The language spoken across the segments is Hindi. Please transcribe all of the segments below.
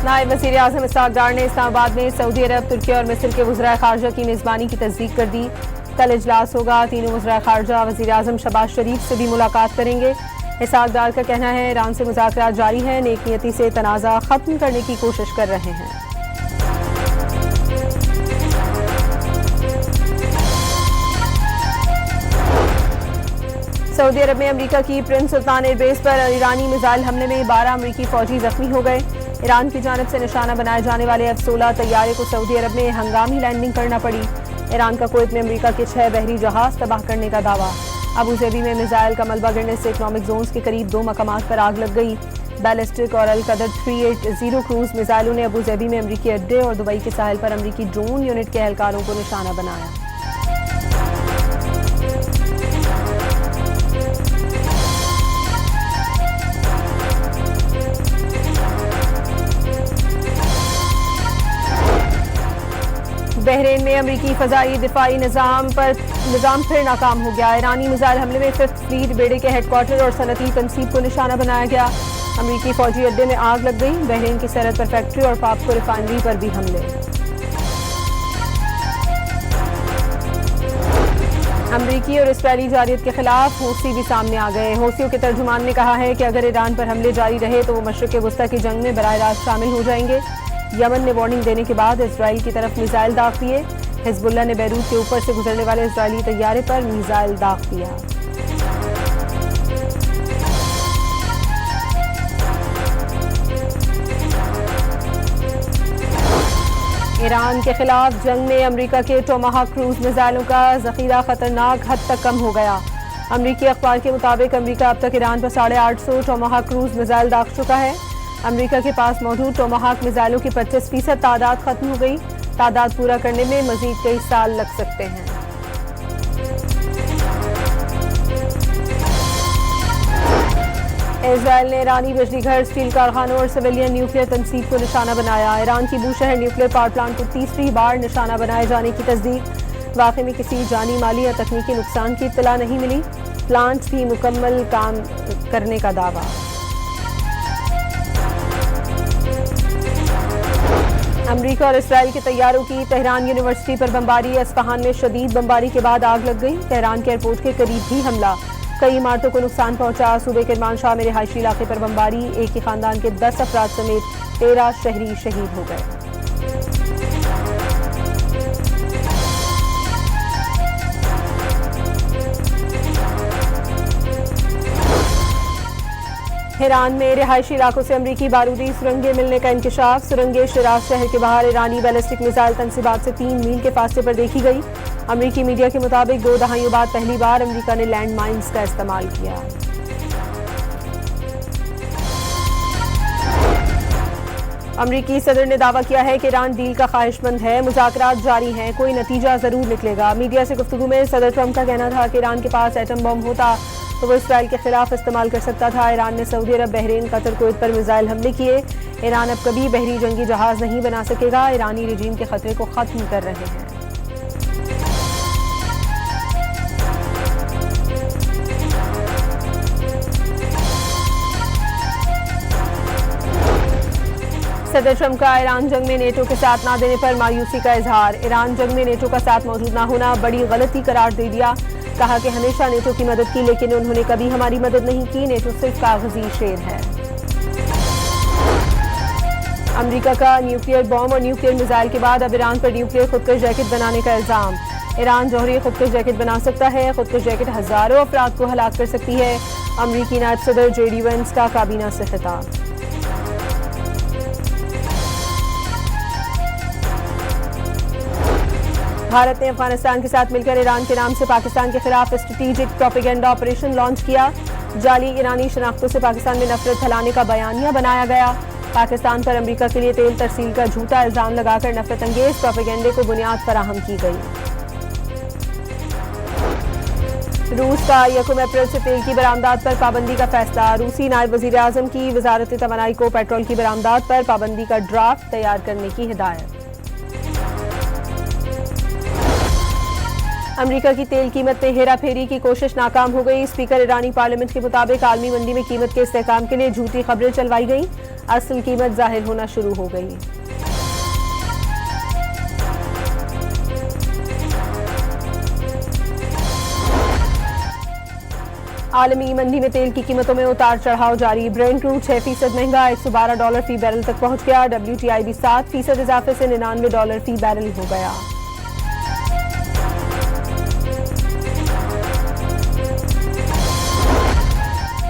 नायब वज़ीर आज़म इसहाक़ डार ने इस्लामाबाद में सऊदी अरब, तुर्की और मिस्र के वज़राए ख़ारजा की मेज़बानी की तस्दीक कर दी। कल इजलास होगा। तीनों वज़राए ख़ारजा वज़ीर आज़म शहबाज शरीफ से भी मुलाकात करेंगे। इसहाक़ डार का कहना है ईरान से मुज़ाकरात जारी हैं, नेक नियती से तनाज़ा ख़त्म करने की कोशिश कर रहे हैं। सऊदी अरब में अमेरिका की प्रिंस सुल्तान एयरबेस पर ईरानी मिसाइल हमले में 12 अमेरिकी फौजी जख्मी हो गए। ईरान की जानिब से निशाना बनाए जाने वाले F-16 तैयारे को सऊदी अरब में हंगामी लैंडिंग करना पड़ी। ईरान का कुवैत में अमेरिका के 6 बहरी जहाज तबाह करने का दावा। अबू ज़बी में मिसाइल का मलबा गिरने से इकनॉमिक जोन्स के करीब 2 मकामात पर आग लग गई। बैलिस्टिक और अल-कदर 380 क्रूज मिसाइलों ने अबू ज़बी में अमेरिकी अड्डे और दुबई के साहिल पर अमेरिकी ड्रोन यूनिट के एहलकारों को निशाना बनाया। बहरीन में अमरीकी फ़ज़ाई दिफाई निज़ाम फिर नाकाम हो गया। ईरानी मिसाइल हमले में 5th फ्लीट बेड़े के हेडक्वार्टर और सनती तनसीब को निशाना बनाया गया। अमरीकी फौजी अड्डे में आग लग गई। बहरीन की सरहद पर फैक्ट्री और पापको रिफाइनरी पर भी हमले। अमरीकी और इसराइली जारियत के खिलाफ हूसी भी सामने आ गए। हूसियों के तर्जुमान ने कहा है कि अगर ईरान पर हमले जारी रहे तो वो मशरिक़ वुस्ता की जंग में बराह रास्त शामिल हो जाएंगे। यमन ने वार्निंग देने के बाद इजराइल की तरफ मिसाइल दाग दिए। हिजबुल्लाह ने बैरूत के ऊपर से गुजरने वाले इजरायली तैयारे पर मिसाइल दाग दिया। ईरान के खिलाफ जंग में अमेरिका के टोमाहाक क्रूज मिसाइलों का जखीरा खतरनाक हद तक कम हो गया। अमरीकी अखबार के मुताबिक अमेरिका अब तक ईरान पर 850 टोमाहाक क्रूज मिसाइल दाग चुका है। अमेरिका के पास मौजूद टोमाहाक मिसाइलों की 25% तादाद खत्म हो गई। तादाद पूरा करने में मजीद कई साल लग सकते हैं। इजरायल ने ईरानी बिजली घर, स्टील कारखानों और सिविलियन न्यूक्लियर तनसीब को निशाना बनाया। ईरान की बूशहर न्यूक्लियर पावर प्लांट को तीसरी बार निशाना बनाए जाने की तस्दीक। वाक़े में किसी जानी, माली या तकनीकी नुकसान की इत्तला नहीं मिली। प्लांट भी मुकम्मल काम करने का दावा। अमरीका और इसराइल के तैयारों की तेहरान यूनिवर्सिटी पर बमबारी। अस्फहान में शदीद बमबारी के बाद आग लग गई। तेहरान के एयरपोर्ट के करीब भी हमला। कई इमारतों को नुकसान पहुंचा। सूबे के किरमानशाह में रिहायशी इलाके पर बमबारी। एक ही खानदान के 10 अफराद समेत 13 शहरी शहीद हो गए। ईरान में रिहायशी इलाकों से अमरीकी बारूदी सुरंगें मिलने का इंकशाफ। सुरंगें शिराज शहर के बाहर ईरानी बैलिस्टिक मिसाइल तनसीबात से 3 मील के फासले पर देखी गई। अमरीकी मीडिया के मुताबिक 2 दहाइयों बाद पहली बार अमरीका ने लैंड माइन्स का इस्तेमाल किया। अमरीकी सदर ने दावा किया है कि ईरान डील का ख्वाहिशमंद है। मुज़ाकरात जारी हैं, कोई नतीजा जरूर निकलेगा। मीडिया से गुफ्तगू में सदर ट्रंप का कहना था कि ईरान के पास एटम बम होता तो वो इसराइल के खिलाफ इस्तेमाल कर सकता था। ईरान ने सऊदी अरब, बहरीन, कतर, कुवैत पर मिसाइल हमले किए। ईरान अब कभी बहरी जंगी जहाज नहीं बना सकेगा। ईरानी रजीम के खतरे को खत्म कर रहे हैं। सदर ट्रंप का ईरान जंग में नेटो के साथ ना देने पर मायूसी का इजहार। ईरान जंग में नेटो का साथ मौजूद ना होना बड़ी गलती करार दे दिया। कहा कि हमेशा नेटो की मदद की, लेकिन उन्होंने कभी हमारी मदद नहीं की। नेटो सिर्फ कागजी शेर है। अमेरिका का न्यूक्लियर बॉम्ब और न्यूक्लियर मिसाइल के बाद अब ईरान पर न्यूक्लियर खुदकश जैकेट बनाने का इल्जाम। ईरान जौहरी खुदकश जैकेट बना सकता है। खुदकश जैकेट हजारों अफराद को हलाक कर सकती है। अमरीकी नायब सदर JD Vance का काबीना से खिताब। भारत ने अफगानिस्तान के साथ मिलकर ईरान के नाम से पाकिस्तान के खिलाफ स्ट्रेटेजिक प्रोपेगेंडा ऑपरेशन लॉन्च किया। जाली ईरानी शनाख्तों से पाकिस्तान में नफरत फैलाने का बयानिया बनाया गया। पाकिस्तान पर अमेरिका के लिए तेल तरसील का झूठा इल्जाम लगाकर नफरत अंगेज प्रोपेगेंडे को बुनियाद फराहम की गई। रूस का 1 अप्रैल से तेल की बरामदात पर पाबंदी का फैसला। रूसी नायब वज़ीर आज़म की वजारत तवानाई को पेट्रोल की बरामदात पर पाबंदी का ड्राफ्ट तैयार करने की हिदायत। अमेरिका की तेल कीमत में हेरा फेरी की कोशिश नाकाम हो गई। स्पीकर ईरानी पार्लियामेंट के मुताबिक आलमी मंडी में कीमत के इस्तेहकाम के लिए झूठी खबरें चलवाई गई। असल कीमत जाहिर होना शुरू हो गई। आलमी मंडी में तेल की कीमतों में उतार चढ़ाव जारी। ब्रेंट क्रूड 6% महंगा $112 फी बैरल तक पहुंच गया। WTI भी 7% इजाफे से $99 फी बैरल हो गया।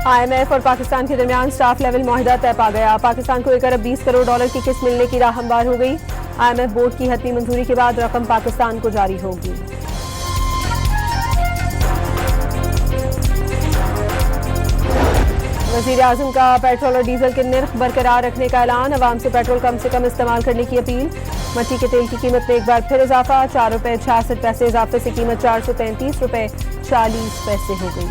IMF और पाकिस्तान के दरमियान स्टाफ लेवल मुआहिदा तय पा गया। पाकिस्तान को $1 अरब 20 करोड़ की किस्त मिलने की राह हमवार हो गई। IMF बोर्ड की हतमी मंजूरी के बाद रकम पाकिस्तान को जारी होगी। वज़ीर आज़म का पेट्रोल और डीजल के निर्ख बरकरार रखने का ऐलान। अवाम से पेट्रोल कम से कम इस्तेमाल करने की अपील। मट्टी के तेल की कीमत में एक बार फिर इजाफा। ₹4.66 इजाफे से कीमत ₹433.40 हो गई।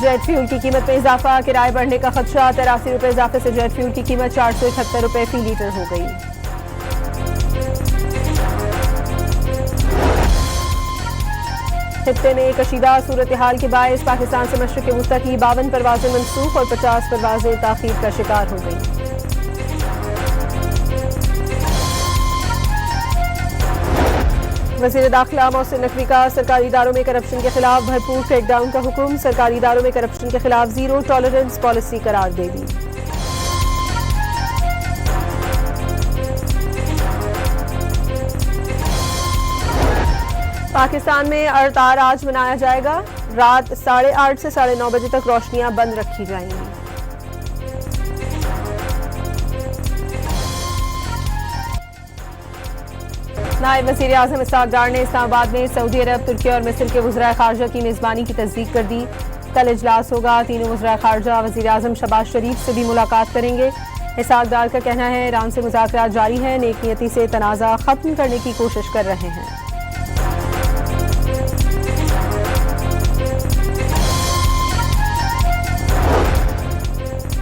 जेट फ्यूल की कीमत में इजाफा। किराए बढ़ने का खदशा। ₹83 इजाफे से जेट फ्यूल की कीमत ₹471 फी लीटर हो गई। खित्ते में कशीदा सूरत हाल के बायस पाकिस्तान से मशरिक़ वुस्ता की 52 परवाजें मनसूख और 50 परवाजें ताख़ीर का शिकार हो गई। वज़ीर दाखिला मोहसिन नकवी का सरकारी इदारों में करप्शन के खिलाफ भरपूर क्रैकडाउन का हुक्म। सरकारी इदारों में करप्शन के खिलाफ जीरो टॉलरेंस पॉलिसी करार दे दी। पाकिस्तान में अरतार आज मनाया जाएगा। रात 8:30 से 9:30 बजे तक रोशनियां बंद रखी जाएंगी। नायब वज़ीर आज़म इसहाक़ डार ने इस्लामाबाद में सऊदी अरब, तुर्की और मिस्र के वज़राए ख़ारजा की मेज़बानी की तस्दीक कर दी। कल इजलास होगा। तीनों वज़राए ख़ारजा वज़ीर आज़म शहबाज शरीफ से भी मुलाकात करेंगे। इसहाक़ डार का कहना है ईरान से मुज़ाकरात जारी है, नेक नियती से तनाज़ा ख़त्म करने की कोशिश कर रहे हैं।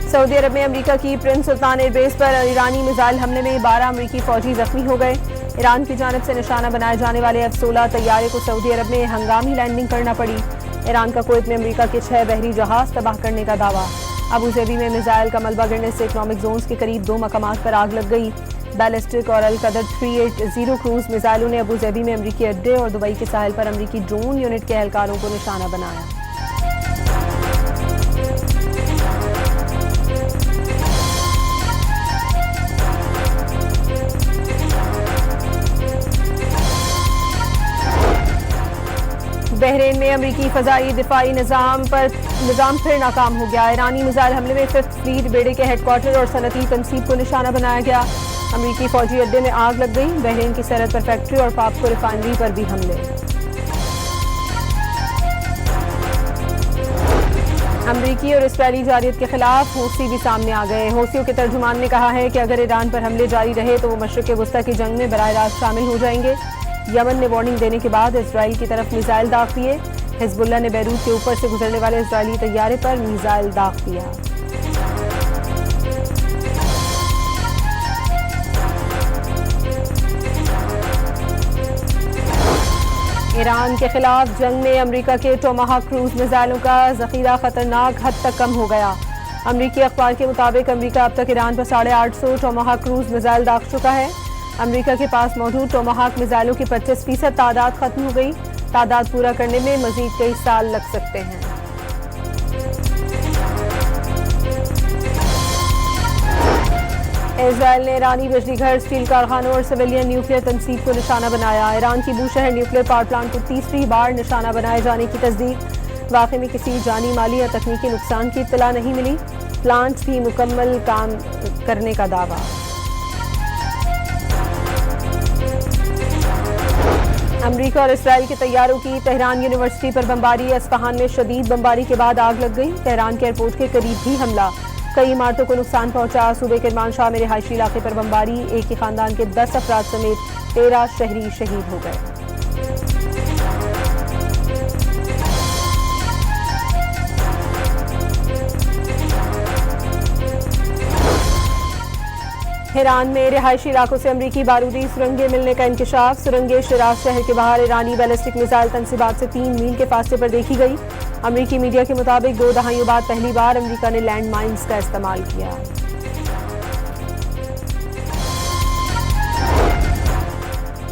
सऊदी अरब में अमेरिका की प्रिंस सुल्तान एयरबेस पर ईरानी मिसाइल हमले में 12 अमेरिकी फौजी जख्मी हो गए। ईरान की जानिब से निशाना बनाए जाने वाले F-16 तैयारे को सऊदी अरब में हंगामी लैंडिंग करना पड़ी। ईरान का कुवैत में अमेरिका के 6 बहरी जहाज तबाह करने का दावा। अबू ज़ेबी में मिसाइल का मलबा गिरने से इकनॉमिक जोन्स के करीब 2 मकामात पर आग लग गई। बैलिस्टिक और अल-कदर 380 क्रूज मिसाइलों ने अबू ज़ेबी में अमेरिकी अड्डे और दुबई के साहिल पर अमेरिकी ड्रोन यूनिट के एहलकारों को निशाना बनाया। बहरीन में अमेरिकी फ़ज़ाई दिफाई निज़ाम फिर नाकाम हो गया। ईरानी मिसाइल हमले में 5th फ्लीट बेड़े के हेडक्वार्टर और सनती तनसीब को निशाना बनाया गया। अमेरिकी फौजी अड्डे में आग लग गई। बहरीन की सरहद पर फैक्ट्री और पापको रिफाइनरी पर भी हमले। अमेरिकी और इस्राएली जारियत के खिलाफ हूसी भी सामने आ गए। हूसियों के तर्जुमान ने कहा है कि अगर ईरान पर हमले जारी रहे तो वो मशरिक़ वुस्ता की जंग में बराह रास्त शामिल हो जाएंगे। यमन ने वार्निंग देने के बाद इसराइल की तरफ मिसाइल दाग दिए। हिजबुल्लाह ने बैरूत के ऊपर से गुजरने वाले इजरायली तैयारे पर मिसाइल दाग दिया। ईरान के खिलाफ जंग में अमेरिका के टोमाहाक क्रूज मिसाइलों का जखीरा खतरनाक हद तक कम हो गया। अमेरिकी अखबार के मुताबिक अमेरिका अब तक ईरान पर 850 टोमाहाक क्रूज मिसाइल दाग चुका है। अमेरिका के पास मौजूद टोमाहाक मिसाइलों की 25% तादाद खत्म हो गई। तादाद पूरा करने में मजीद कई साल लग सकते हैं। इजरायल ने ईरानी बिजली घर, स्टील कारखानों और सिविलियन न्यूक्लियर तनसीब को निशाना बनाया। ईरान की बूशहर न्यूक्लियर पावर प्लांट को तीसरी बार निशाना बनाए जाने की तस्दीक। वाक़े में किसी जानी, माली या तकनीकी नुकसान की इत्तला नहीं मिली। प्लांट भी मुकम्मल काम करने का दावा। अमेरिका और इसराइल के तैयारों की तेहरान यूनिवर्सिटी पर बमबारी। अस्फहान में शदीद बमबारी के बाद आग लग गई। तेहरान के एयरपोर्ट के करीब भी हमला। कई इमारतों को नुकसान पहुंचा। सूबे के किरमानशाह में रिहायशी इलाके पर बमबारी। एक ही खानदान के 10 अफराद समेत 13 शहरी शहीद हो गए। ईरान में रिहायशी इलाकों से अमरीकी बारूदी सुरंगें मिलने का इंकशाफ। सुरंगें शिराज शहर के बाहर ईरानी बैलिस्टिक मिसाइल तनसीबात से 3 मील के फासले पर देखी गई। अमरीकी मीडिया के मुताबिक 2 दहाइयों बाद पहली बार अमरीका ने लैंड माइन्स का इस्तेमाल किया।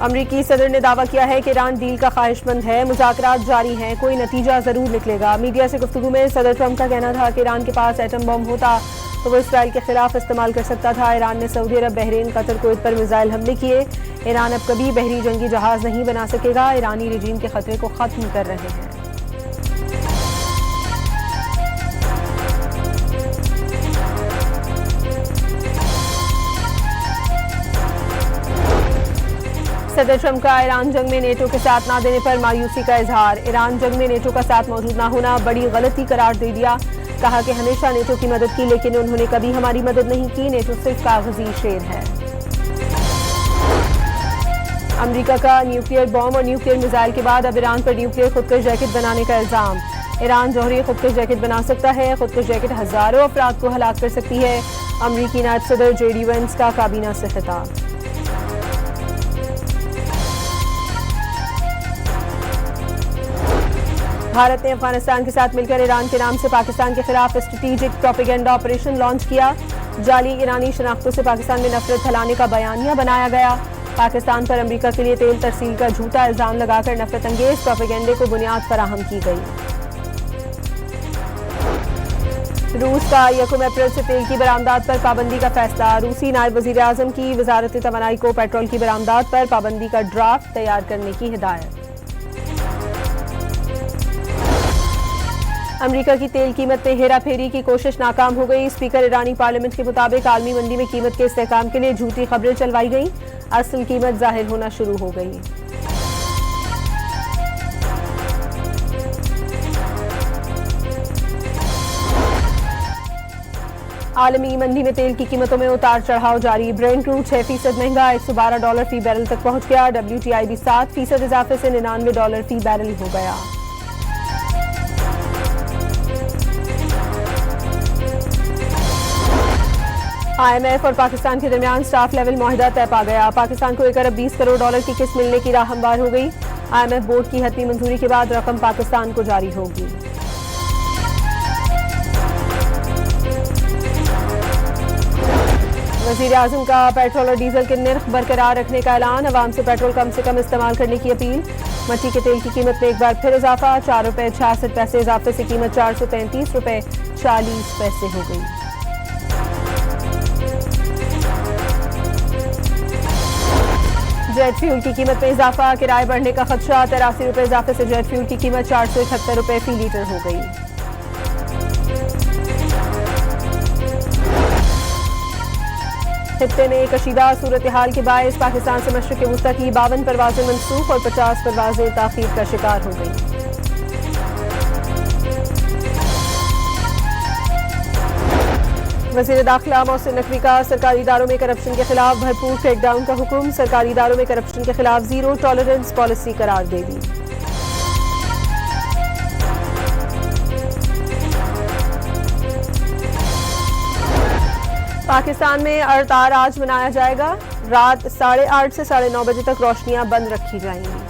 अमरीकी सदर ने दावा किया है कि ईरान डील का ख्वाहिशमंद है, मुज़ाकरात जारी हैं, कोई नतीजा जरूर निकलेगा। मीडिया से गुफ्तगू में सदर ट्रंप का कहना था कि ईरान के पास एटम बम होता तो वो इसराइल के खिलाफ इस्तेमाल कर सकता था। ईरान ने सऊदी अरब, बहरीन, कतर, कुवैत पर मिसाइल हमले किए। ईरान अब कभी बहरी जंगी जहाज नहीं बना सकेगा। ईरानी रजीम के खतरे को खत्म कर रहे हैं। सदर ट्रंप का ईरान जंग में नेटो के साथ ना देने पर मायूसी का इजहार। ईरान जंग में नेटो का साथ मौजूद ना होना बड़ी गलती करार दे दिया। कहा कि हमेशा नेटो की मदद की, लेकिन उन्होंने कभी हमारी मदद नहीं की। नेटो सिर्फ कागजी शेर है। अमेरिका का न्यूक्लियर बॉम्ब और न्यूक्लियर मिसाइल के बाद अब ईरान पर न्यूक्लियर खुदकश जैकेट बनाने का इल्जाम। ईरान जौहरी खुदकश जैकेट बना सकता है। खुदकश जैकेट हजारों अफराद को हलाक कर सकती है। अमरीकी नायब सदर जेडी वेंस का काबीना से खिताब। भारत ने अफगानिस्तान के साथ मिलकर ईरान के नाम से पाकिस्तान के खिलाफ स्ट्रेटेजिक प्रोपेगेंडा ऑपरेशन लॉन्च किया। जाली ईरानी शनाख्तों से पाकिस्तान में नफरत फैलाने का बयानिया बनाया गया। पाकिस्तान पर अमेरिका के लिए तेल तरसील का झूठा इल्जाम लगाकर नफरत अंगेज प्रोपेगेंडे को बुनियाद फराहम की गई। रूस का 1 अप्रैल से तेल की बरामदात पर पाबंदी का फैसला। रूसी नायब वजीर आजम की वजारत तवानाई को पेट्रोल की बरामदात पर पाबंदी का ड्राफ्ट तैयार करने की हिदायत। अमेरिका की तेल कीमत में हेरा फेरी की कोशिश नाकाम हो गई। स्पीकर ईरानी पार्लियामेंट के मुताबिक आलमी मंडी में कीमत के इस्तेहकाम के लिए झूठी खबरें चलवाई गईं। असल कीमत जाहिर होना शुरू हो गई। आलमी मंडी में तेल की कीमतों में उतार चढ़ाव जारी। ब्रेंट क्रूड 6% महंगा $112 फी बैरल तक पहुंच गया। WTI भी 7% इजाफे से $99 फी बैरल हो गया। IMF और पाकिस्तान के दरमियान स्टाफ लेवल मुआहदा तय पा गया। पाकिस्तान को 1 अरब 20 करोड़ डॉलर की किस्त मिलने की राह हमवार हो गई। IMF बोर्ड की हतमी मंजूरी के बाद रकम पाकिस्तान को जारी होगी। वजीर आजम का पेट्रोल और डीजल के निर्ख बरकरार रखने का ऐलान। अवाम से पेट्रोल कम से कम इस्तेमाल करने की अपील। मट्टी के तेल की कीमत में एक बार फिर इजाफा। ₹4.66 इजाफे से कीमत ₹433.40 हो गई। जेट फ्यूल की कीमत में इजाफा। किराए बढ़ने का खदशा। ₹83 इजाफे से जेट फ्यूल की कीमत ₹471 फी लीटर हो गई। खित्ते में कशीदा सूरत हाल के बायस पाकिस्तान से मशरिक वस्ता की 52 परवाजें मनसूख और 50 परवाजें ताखीर का शिकार हो गई। वज़ीर दाखिला मोहसिन नकवी का सरकारी इदारों में करप्शन के खिलाफ भरपूर क्रैकडाउन का हुक्म। सरकारी इदारों में करप्शन के खिलाफ जीरो टॉलरेंस पॉलिसी करार दे दी। पाकिस्तान में अरतार आज मनाया जाएगा। रात 8:30 से 9:30 बजे तक रोशनियां बंद रखी जाएंगी।